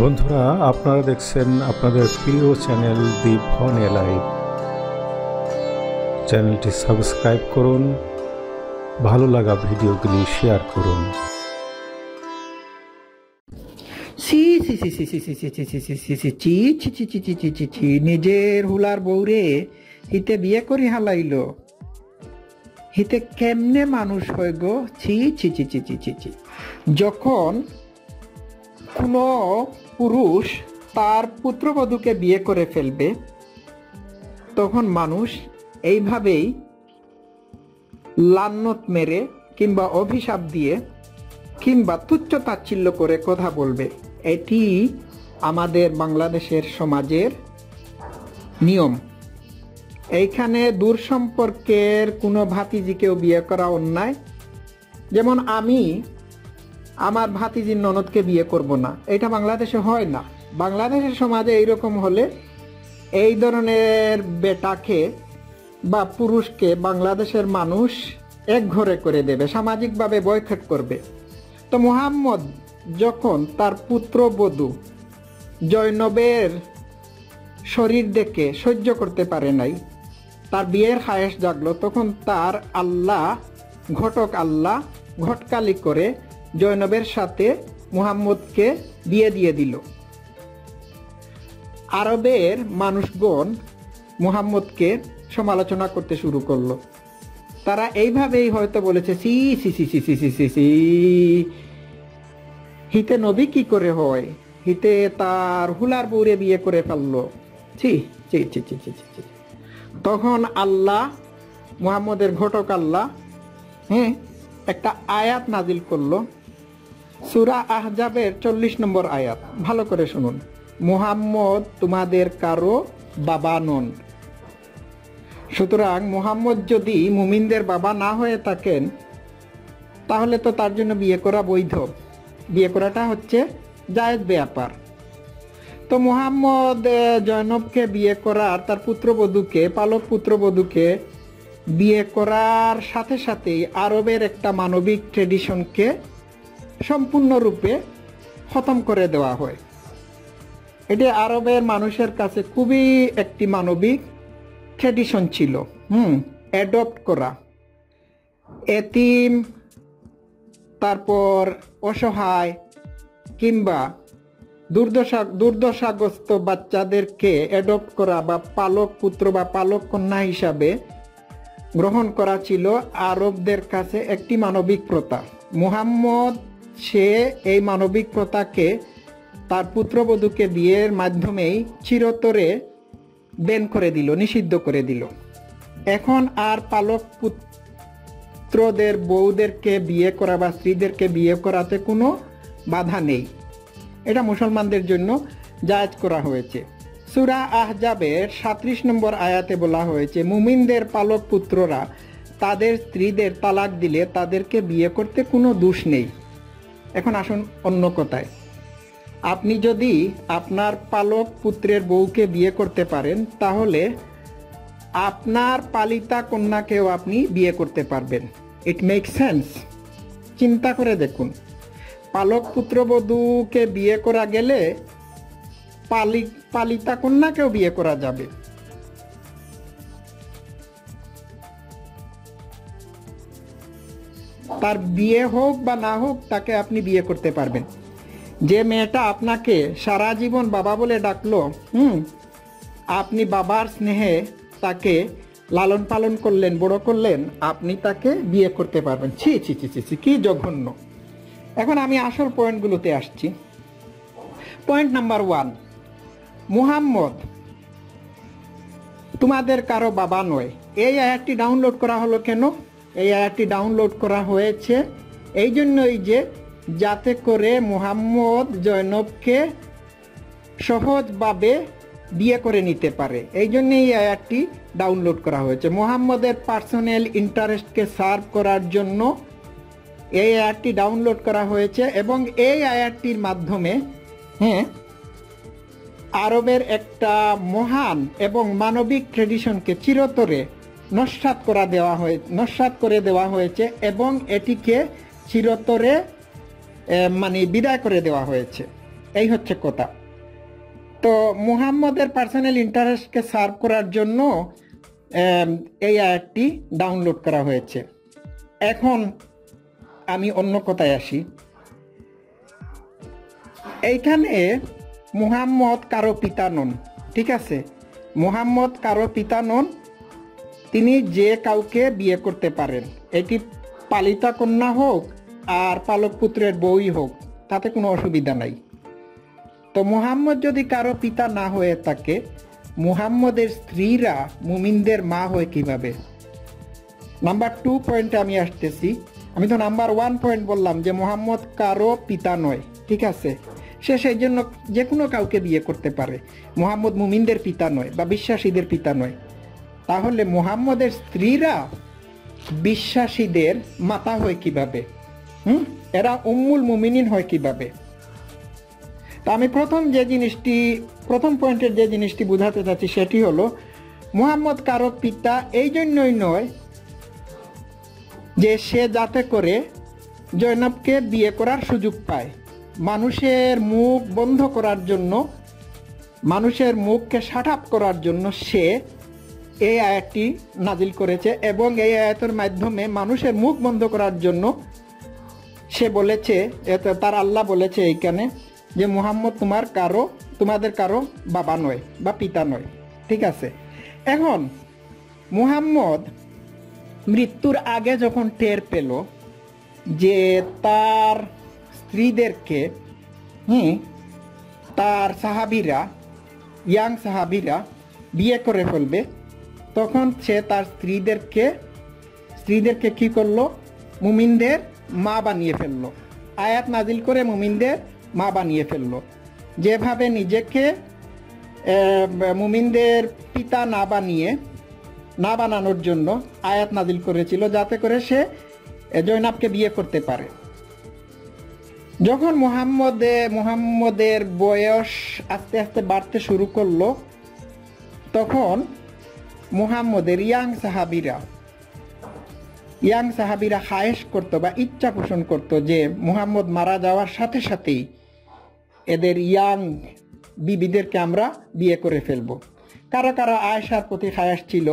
বন্ধুরা, আপনারা দেখছেন আপনাদের প্রিয় চ্যানেল দি ফন লাইভ। চ্যানেলটি সাবস্ক্রাইব করুন, ভালো লাগা ভিডিওগুলি শেয়ার করুন। নিজের হুলার বউরে হিতে বিয়ে করি হালাইল, হিতে কেমনে মানুষ হয় গো। ছি ছি ছি ছি ছি ছি ছি। যখন কোনো পুরুষ তার পুত্রবধূকে বিয়ে করে ফেলবে, তখন মানুষ এইভাবেই লান্নত মেরে কিংবা অভিশাপ দিয়ে কিংবা তুচ্ছ তাচ্ছিল্য করে কথা বলবে। এটি আমাদের বাংলাদেশের সমাজের নিয়ম। এইখানে দূর সম্পর্কের কোনো ভাতিজিকেও বিয়ে করা অন্যায়। যেমন আমি আমার ভাতিজির ননদকে বিয়ে করব না, এটা বাংলাদেশে হয় না। বাংলাদেশের সমাজে এইরকম হলে এই ধরনের বেটাকে বা পুরুষকে বাংলাদেশের মানুষ এক ঘরে করে দেবে, সামাজিকভাবে বয়কট করবে। তো মুহাম্মদ যখন তার পুত্রবধূ জয়নবের শরীর দেখে সহ্য করতে পারে নাই, তার বিয়ের খায়েশ জাগলো, তখন তার আল্লাহ ঘটকালি করে জয়নবের সাথে মুহাম্মদকে বিয়ে দিয়ে দিল। আরবের মানুষগণ মুহাম্মদকে সমালোচনা করতে শুরু করলো। তারা এইভাবেই হয়তো বলেছে, সি সি সি সি সি সি সি সি, হিতে নবী কি করে হয়, হিতে তার হুলার বউরে বিয়ে করে ফেললো। ছি ছি ছি ছি ছি ছি। তখন আল্লাহ, মুহাম্মদের ঘটক আল্লাহ, একটা আয়াত নাজিল করলো, সূরা আহজাবের 40 নম্বর আয়াত। ভালো করে শুনুন। মুহাম্মদ তোমাদের কারো বাবা নন। সুতরাং মুহাম্মদ যদি মুমিনদের বাবা না হয়ে থাকেন, তাহলে তো তার জন্য বিয়ে করা বৈধ, বিয়ে করাটা হচ্ছে জায়েজ ব্যাপার। তো মুহাম্মদ জয়নবকে বিয়ে করার, তার পুত্রবধূকে, পালক পুত্রবধূকে বিয়ে করার সাথে সাথেই আরবের একটা মানবিক ট্রেডিশনকে সম্পূর্ণরূপে খতম করে দেওয়া হয়। এটি আরবের মানুষের কাছে খুবই একটি মানবিক ট্রেডিশন ছিল। অ্যাডপ্ট করা এতিম, তারপর অসহায় কিংবা দুর্দশাগ্রস্ত বাচ্চাদেরকে অ্যাডপ্ট করা বা পালক পুত্র বা পালক কন্যা হিসাবে গ্রহণ করা ছিল আরবদের কাছে একটি মানবিক প্রথা। মুহাম্মদ সে এই মানবিক প্রথাকে তার পুত্রবধূকে বিয়ের মাধ্যমেই চিরতরে ব্যান করে দিল, নিষিদ্ধ করে দিল। এখন আর পালক পুত্রদের বউদেরকে বিয়ে করা বা স্ত্রীদেরকে বিয়ে করাতে কোনো বাধা নেই। এটা মুসলমানদের জন্য জায়েজ করা হয়েছে। সূরা আহজাবের 37 নম্বর আয়াতে বলা হয়েছে, মুমিনদের পালক পুত্ররা তাদের স্ত্রীদের তালাক দিলে তাদেরকে বিয়ে করতে কোনো দোষ নেই। এখন আসুন অন্য কথায়, আপনি যদি আপনার পালক পুত্রের বউকে বিয়ে করতে পারেন, তাহলে আপনার পালিতা কন্যাকেও আপনি বিয়ে করতে পারবেন। It make sense. চিন্তা করে দেখুন, পালক পুত্রবধূকে বিয়ে করা গেলে পালিতা কন্যাকেও বিয়ে করা যাবে। তার বিয়ে হোক বা না হোক, তাকে আপনি বিয়ে করতে পারবেন। যে মেয়েটা আপনাকে সারা জীবন বাবা বলে ডাকলো, আপনি বাবার স্নেহে তাকে লালন পালন করলেন, বড় করলেন, আপনি তাকে বিয়ে করতে পারবেন। ছি ছি ছি ছি, কি জঘন্য। এখন আমি আসল পয়েন্টগুলোতে আসছি। পয়েন্ট নাম্বার 1, মুহাম্মদ তোমাদের কারো বাবা নয়। এই আয়াতটি ডাউনলোড করা হলো কেন? এই আয়াতটি ডাউনলোড করা হয়েছে এই জন্যই যে যাতে করে মুহাম্মদ জয়নবকে সহজভাবে বিয়ে করে নিতে পারে। এই জন্যই এই আয়াতটি ডাউনলোড করা হয়েছে। মুহাম্মদের পার্সোনাল ইন্টারেস্টকে সার্ভ করার জন্য এই আয়াতটি ডাউনলোড করা হয়েছে এবং এই আয়াতটির মাধ্যমে আরবের একটা মহান এবং মানবিক ট্রেডিশনকে চিরতরে নস্যাৎ করে দেওয়া হয়েছে এবং এটিকে চিরতরে বিদায় করে দেওয়া হয়েছে। এই হচ্ছে কথা। তো মুহাম্মদের পার্সোনাল ইন্টারেস্টকে সার্ভ করার জন্য এই আয়াতটি ডাউনলোড করা হয়েছে। এখন আমি অন্য কথায় আসি। এইখানে মুহাম্মদ কারো পিতা নন, ঠিক আছে? মুহাম্মদ কারো পিতা নন, তিনি যে কাউকে বিয়ে করতে পারেন, এটি পালিতা কন্যা হোক আর পালক পুত্রের বউই হোক, তাতে কোনো অসুবিধা নাই। তো মুহাম্মদ যদি কারো পিতা না হয়ে থাকে, মুহাম্মদের স্ত্রীরা মুমিনদের মা হয় কিভাবে? নাম্বার 2 পয়েন্টে আমি আসতেছি। আমি তো নাম্বার 1 পয়েন্ট বললাম যে মুহাম্মদ কারো পিতা নয়, ঠিক আছে? সে সেই জন্য যে কোনো কাউকে বিয়ে করতে পারে। মুহাম্মদ মুমিনদের পিতা নয় বা বিশ্বাসীদের পিতা নয়। তাহলে মুহাম্মদের স্ত্রীরা বিশ্বাসীদের মাতা হয় কিভাবে? এরা উম্মুল মুমিনিন হয় কিভাবে? তা আমি প্রথম পয়েন্টের যে জিনিসটি বোঝাতে চাচ্ছি সেটি হলো, মুহাম্মদ কারো পিতা এই জন্যই নয় যে সে যাতে করে জয়নাবকে বিয়ে করার সুযোগ পায়। মানুষের মুখ বন্ধ করার জন্য, মানুষের মুখকে শাট আপ করার জন্য সে এই আয়াতটি নাজিল করেছে, এবং এই আয়াতের মাধ্যমে মানুষের মুখ বন্ধ করার জন্য সে বলেছে, তার আল্লাহ বলেছে এইখানে যে মুহাম্মদ তোমাদের কারো বাবা নয় বা পিতা নয়, ঠিক আছে? এখন মুহাম্মদ মৃত্যুর আগে যখন টের পেল যে তার স্ত্রীদেরকে তার সাহাবীরা, ইয়াং সাহাবীরা বিয়ে করে ফেলবে, তখন সে তার স্ত্রীদেরকে কি করলো? মুমিনদের মা বানিয়ে ফেললো। আয়াত নাজিল করে মুমিনদের মা বানিয়ে ফেললো। যেভাবে নিজেকে মুমিনদের পিতা না বানানোর জন্য আয়াত নাজিল করেছিল, যাতে করে সে জয়নাবকে বিয়ে করতে পারে। যখন মুহাম্মদের বয়স আস্তে আস্তে বাড়তে শুরু করলো, তখন মুহাম্মদের ইয়াং সাহাবীরা খায়েশ করতো বা ইচ্ছা পোষণ করতো যে মুহাম্মদ মারা যাওয়ার সাথে সাথেই এদের ইয়াং বিবিদেরকে আমরা বিয়ে করে ফেলবো। কারো কারো আয়েশার প্রতি খায়েশ ছিল,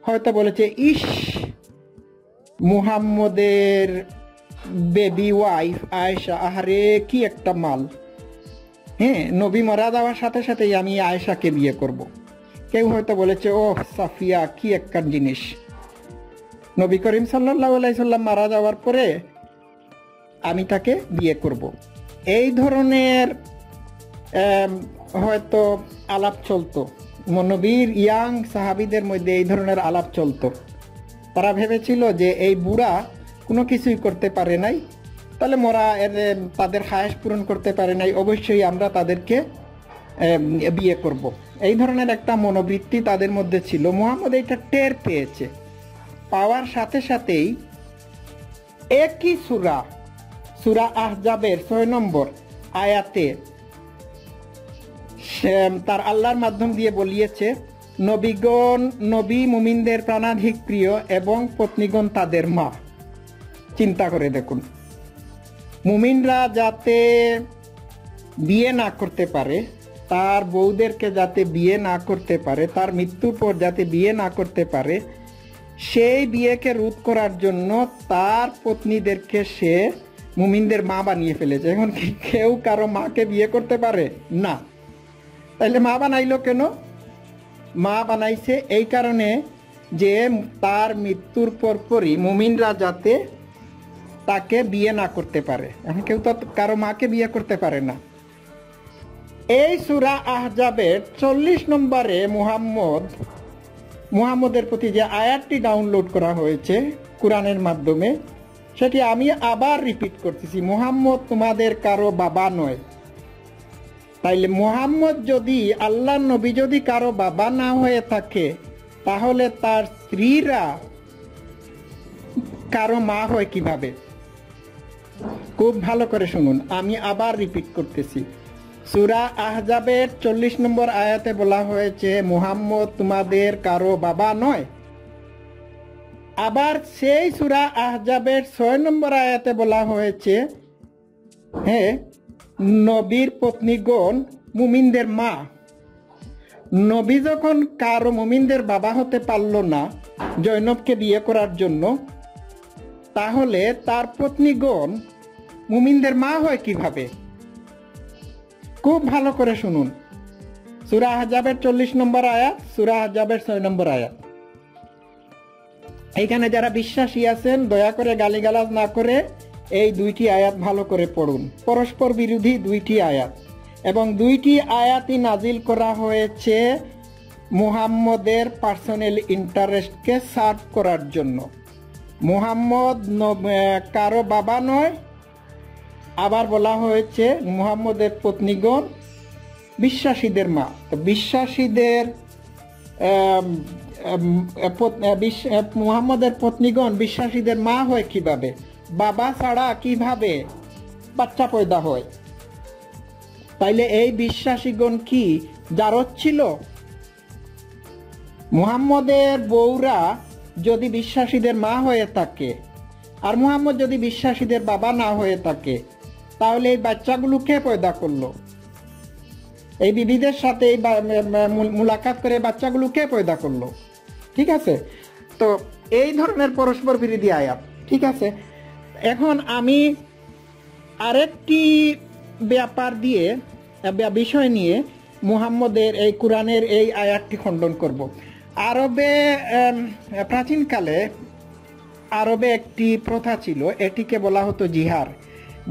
হয়তো বলেছে, ইস, মুহাম্মদের বেবি ওয়াইফ আয়েশা, আহারে কি একটা মাল, নবী মারা যাওয়ার সাথে সাথেই আমি আয়েশাকে বিয়ে করব। কেউ হয়তো বলেছে, ও সাফিয়া কি একটা জিনিস, নবী করিম সাল্লাল্লাহু আলাইহি সাল্লাম মারা যাওয়ার পরে আমি তাকে বিয়ে করব। এই ধরনের হয়তো আলাপ চলতো, নবীর ইয়াং সাহাবীদের মধ্যে এই ধরনের আলাপ চলতো। তারা ভেবেছিল যে এই বুড়া কোনো কিছুই করতে পারে নাই, তাহলে মোরা তাদের খায়েশ পূরণ করতে পারে নাই, অবশ্যই আমরা তাদেরকে বিয়ে করব। এই ধরনের একটা মনোবৃত্তি তাদের মধ্যে ছিল। মুহাম্মদ এইটা টের পেয়েছে, পাওয়ার সাথে সাথেই একই সূরা আহজাবের 6 নম্বর আয়াতে তার আল্লাহর মাধ্যম দিয়ে বলিয়েছে, নবী মুমিনদের প্রাণাধিক প্রিয় এবং পত্নীগণ তাদের মা। চিন্তা করে দেখুন, মুমিনরা যাতে বিয়ে না করতে পারে, তার বউদেরকে যাতে বিয়ে না করতে পারে, তার মৃত্যুর পর যাতে বিয়ে না করতে পারে, সেই বিয়েকে রোধ করার জন্য তার পত্নীদেরকে সে মুমিনদের মা বানিয়ে ফেলেছে। এখন কি কেউ কারো মাকে বিয়ে করতে পারে না? তাইলে মা বানাইলো কেন? মা বানাইছে এই কারণে যে তার মৃত্যুর পরপরই মুমিনরা যাতে তাকে বিয়ে না করতে পারে। এখন কেউ তো কারো মাকে বিয়ে করতে পারে না। এই সূরা আহজাবের 40 নম্বরে মুহাম্মদের প্রতি যে আয়াতটি ডাউনলোড করা হয়েছে কোরআনের মাধ্যমে, সেটি আমি আবার রিপিট করতেছি, মুহাম্মদ তোমাদের কারো বাবা নয়। তাইলে মুহাম্মদ যদি, আল্লাহর নবী যদি কারো বাবা না হয়ে থাকে, তাহলে তার স্ত্রীরা কারো মা হয় কিভাবে? খুব ভালো করে শুনুন, আমি আবার রিপিট করতেছি। সূরা আহজাবের 40 নম্বর আয়াতে বলা হয়েছে মুহাম্মদ তোমাদের কারো বাবা নয়। আবার সেই সূরা আহজাবের 6 নম্বর আয়াতে বলা হয়েছে, নবীর পত্নীগণ মুমিনদের মা। নবী যখন কারো মুমিনদের বাবা হতে পারল না জৈনবকে বিয়ে করার জন্য, তাহলে তার পত্নীগণ মুমিনদের মা হয় কিভাবে? খুব ভালো করে শুনুন। সূরা আহজাবের 40 নম্বর আয়াত, সূরা আহজাবের 6 নম্বর আয়াত। এখানে যারা বিশ্বাসী আছেন দয়া করে গালিগালাজ না করে এই দুইটি আয়াত ভালো করে পড়ুন। পরস্পর বিরোধী দুইটি আয়াত, এবং দুইটি আয়াতই নাজিল করা হয়েছে মুহাম্মদের পার্সোনাল ইন্টারেস্টকে সার্ভ করার জন্য। মুহাম্মদ কারো বাবা নয়। আবার বলা হয়েছে মুহাম্মদের পত্নীগণ বিশ্বাসীদের মা। তো বিশ্বাসীদের মুহাম্মদের পত্নীগণ বিশ্বাসীদের মা হয় কিভাবে? বাবা ছাড়া কিভাবে বাচ্চা পয়দা হয়? তাইলে এই বিশ্বাসীগণ কি জারজ ছিল? মুহাম্মদের বউরা যদি বিশ্বাসীদের মা হয়ে থাকে আর মুহাম্মদ যদি বিশ্বাসীদের বাবা না হয়ে থাকে, তাহলে এই বাচ্চাগুলো কে পয়দা করলো? এই বিবিদের সাথে মুলাকাত করে বাচ্চাগুলো কে পয়দা করলো? ঠিক আছে, তো এই ধরনের পরস্পর বিরোধী আয়াত। ঠিক আছে, এখন আমি আরেকটি ব্যাপার দিয়ে বিষয় নিয়ে মুহাম্মদের এই কোরআনের এই আয়াতটি খণ্ডন করব। আরবে প্রাচীনকালে আরবে একটি প্রথা ছিল, এটিকে বলা হতো জিহার।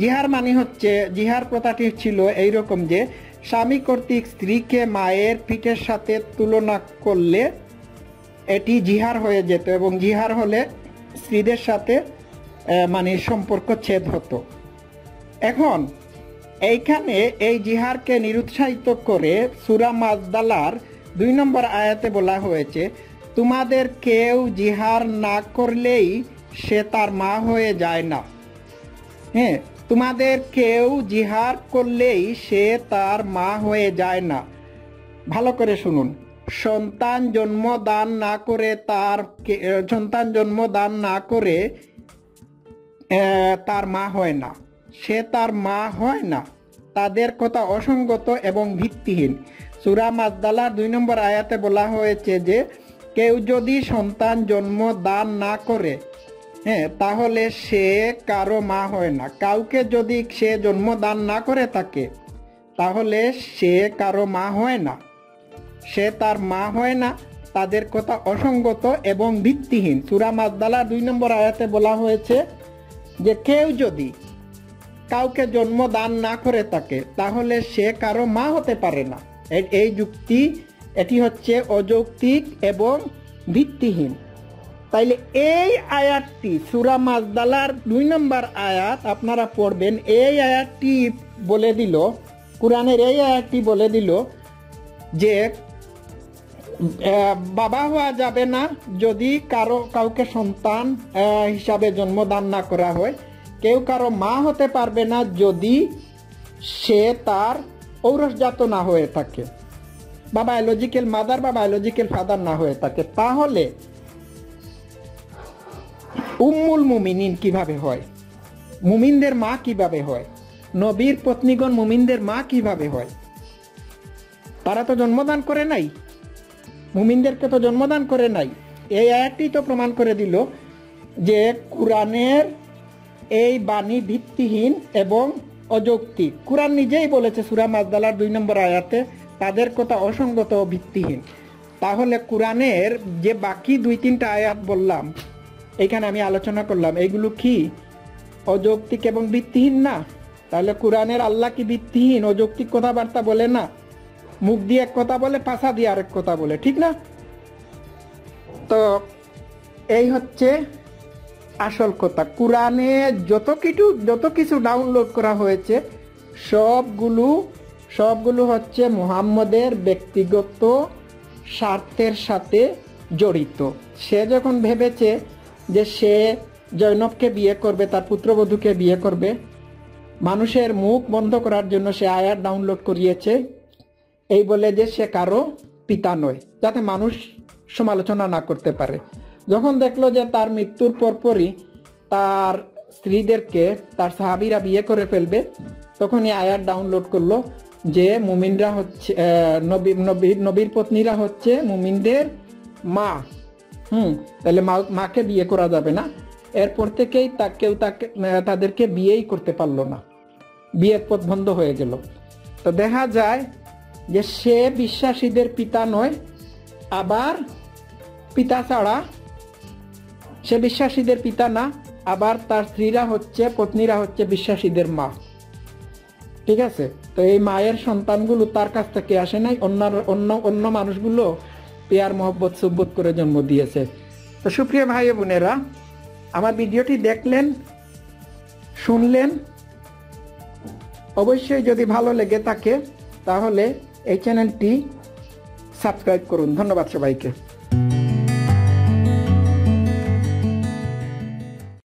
জিহার মানে হচ্ছে, জিহার প্রথাটি ছিল এইরকম যে স্বামী কর্তৃক স্ত্রীকে মায়ের পিঠের সাথে তুলনা করলে এটি জিহার হয়ে যেত, এবং জিহার হলে স্ত্রীদের সাথে মানে সম্পর্ক ছেদ হতো। এখন এইখানে এই জিহারকে নিরুৎসাহিত করে সূরা মাজদালার 2 নম্বর আয়াতে বলা হয়েছে, তোমাদের কেউ জিহার না করলেই সে তার মা হয়ে যায় না। হ্যাঁ, তোমাদের কেউ জিহার করলেই সে তার মা হয়ে যায় না। ভালো করে শুনুন। সন্তান জন্ম দান না করে তার মা হয় না, সে তার মা হয় না। তাদের কথা অসঙ্গত এবং ভিত্তিহীন। সূরা মাজদালার 2 নম্বর আয়াতে বলা হয়েছে যে কেউ যদি সন্তান জন্ম দান না করে, হ্যাঁ, তাহলে সে কারো মা হয় না। কাউকে যদি সে জন্ম দান না করে থাকে, তাহলে সে কারো মা হয় না, সে তার মা হয় না। তাদের কথা অসঙ্গত এবং ভিত্তিহীন। সূরা মাজদালার 2 নম্বর আয়াতে বলা হয়েছে যে কেউ যদি কাউকে জন্ম দান না করে থাকে, তাহলে সে কারো মা হতে পারে না। এই যুক্তি, এটি হচ্ছে অযৌক্তিক এবং ভিত্তিহীন। তাইলে এই আয়াতটি সূরা মাজদালার 2 নম্বর আয়াত আপনারা পড়বেন। এই আয়াতটি বলে দিল, কোরআনের এই আয়াতটি বলে দিল যে বাবা হওয়া যাবে না যদি কাউকে সন্তান হিসাবে জন্মদান না করা হয়। কেউ কারো মা হতে পারবে না যদি সে তার ঔরসজাত না হয়ে থাকে, বা বায়োলজিক্যাল মাদার বা বায়োলজিক্যাল ফাদার না হয়ে থাকে। তাহলে উম্মুল মুমিনিন কিভাবে হয়? মুমিনদের মা কিভাবে হয়? নবীর পত্নীগণ মুমিনদের মা কিভাবে হয়? তারা তো জন্মদান করে নাই, মুমিনদেরকে তো জন্মদান করে নাই। এই আয়াতটি তো প্রমাণ করে দিল যে কোরআনের এই বাণী ভিত্তিহীন এবং অযৌক্তিক। কোরআন নিজেই বলেছে সূরা মাজদালার 2 নম্বর আয়াতে, তাদের কথা অসঙ্গত ও ভিত্তিহীন। তাহলে কোরআনের যে বাকি 2-3টা আয়াত বললাম, এখানে আমি আলোচনা করলাম, এইগুলো কি অযৌক্তিক এবং ভিত্তিহীন না? তাহলে কোরআনের আল্লাহ কি ভিত্তিহীন অযৌক্তিক কথাবার্তা বলে না? মুখ দিয়ে এক কথা বলে, পাছা দিয়ে আরেক কথা বলে, ঠিক না? তো এই হচ্ছে আসল কথা। কোরআনে যত কিছু ডাউনলোড করা হয়েছে সবগুলো হচ্ছে মুহাম্মদের ব্যক্তিগত স্বার্থের সাথে জড়িত। সে যখন ভেবেছে যে সে জৈনবকে বিয়ে করবে, তার পুত্রবধূকে বিয়ে করবে, মানুষের মুখ বন্ধ করার জন্য সে আয়াত ডাউনলোড করিয়েছে, এই বলে যে সে কারো পিতা নয়, যাতে মানুষ সমালোচনা না করতে পারে। যখন দেখলো যে তার মৃত্যুর পরপরই তার স্ত্রীদেরকে তার সাহাবীরা বিয়ে করে ফেলবে, তখন এই আয়াত ডাউনলোড করলো যে মুমিনরা হচ্ছে নবীর পত্নীরা হচ্ছে মুমিনদের মা। তাহলে মাকে বিয়ে করা যাবে না। এরপর থেকেই কেউ তাদেরকে বিয়েই করতে পারলো না, বিয়ের পথ বন্ধ হয়ে গেল। তো দেখা যায় যে সে বিশ্বাসীদের পিতা নয়, আবার পিতা ছাড়া সে বিশ্বাসীদের পিতা না, আবার তার পত্নীরা হচ্ছে বিশ্বাসীদের মা। ঠিক আছে? তো এই মায়ের সন্তানগুলো তার কাছ থেকে আসে নাই, অন্য মানুষগুলো পেয়ার মহব্বত সুব্বত করে জন্ম দিয়েছে। তো সুপ্রিয় ভাই বোনেরা, আমার ভিডিওটি দেখলেন, শুনলেন, অবশ্যই যদি ভালো লেগে থাকে তাহলে এই চ্যানেলটি সাবস্ক্রাইব করুন। ধন্যবাদ সবাইকে।